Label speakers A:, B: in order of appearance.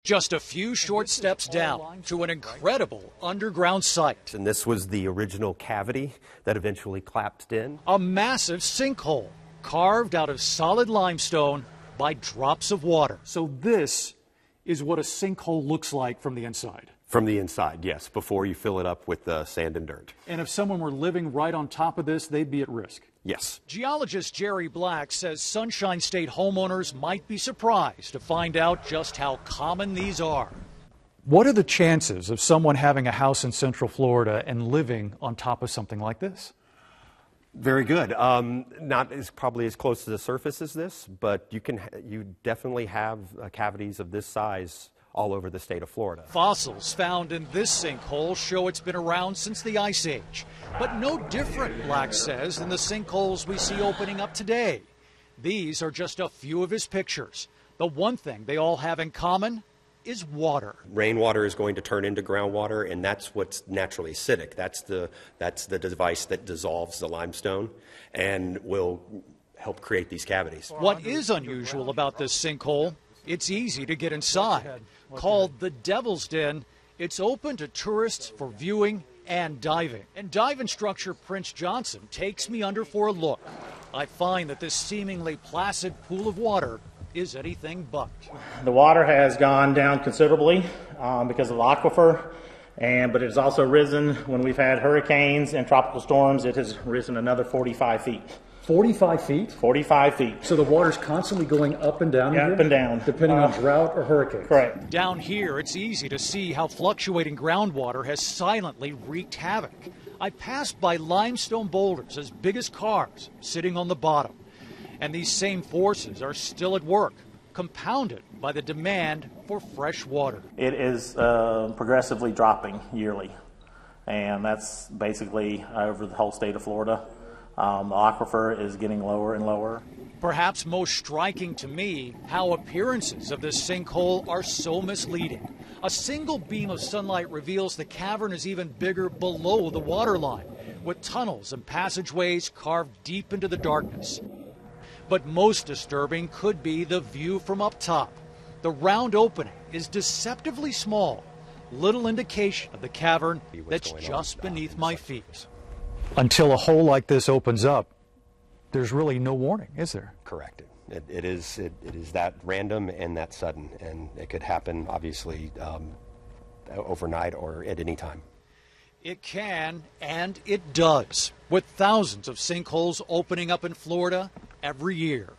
A: Just a few short steps down to an incredible underground site.
B: And this was the original cavity that eventually collapsed in.
A: A massive sinkhole carved out of solid limestone by drops of water.
C: So this is what a sinkhole looks like from the inside.
B: From the inside, yes, before you fill it up with sand and dirt.
C: And if someone were living right on top of this, they'd be at risk.
B: Yes.
A: Geologist Jerry Black says Sunshine State homeowners might be surprised to find out just how common these are.
C: What are the chances of someone having a house in Central Florida and living on top of something like this?
B: Very good. Not as probably as close to the surface as this, but you definitely have cavities of this size all over the state of Florida.
A: Fossils found in this sinkhole show it's been around since the Ice Age, but no different, Black says, than the sinkholes we see opening up today. These are just a few of his pictures. The one thing they all have in common is water.
B: Rainwater is going to turn into groundwater, and that's what's naturally acidic. That's the device that dissolves the limestone and will help create these cavities.
A: What is unusual about this sinkhole? It's easy to get inside. Called the Devil's Den, it's open to tourists for viewing and diving. And dive instructor Prince Johnson takes me under for a look. I find that this seemingly placid pool of water is anything but.
D: The water has gone down considerably because of the aquifer, but it has also risen when we've had hurricanes and tropical storms. It has risen another 45 feet.
C: 45 feet?
D: 45 feet.
C: So the water's constantly going up and down?
D: Up and down.
C: Depending on drought or hurricane?
D: Correct.
A: Down here, it's easy to see how fluctuating groundwater has silently wreaked havoc. I passed by limestone boulders as big as cars sitting on the bottom. And these same forces are still at work, compounded by the demand for fresh water.
D: It is progressively dropping yearly, and that's basically over the whole state of Florida. The aquifer is getting lower and lower.
A: Perhaps most striking to me, how appearances of this sinkhole are so misleading. A single beam of sunlight reveals the cavern is even bigger below the waterline, with tunnels and passageways carved deep into the darkness. But most disturbing could be the view from up top. The round opening is deceptively small, little indication of the cavern that's just beneath my feet.
C: Until a hole like this opens up, there's really no warning, is there?
B: Correct. It is that random and that sudden, and it could happen, obviously, overnight or at any time.
A: It can, and it does, with thousands of sinkholes opening up in Florida every year.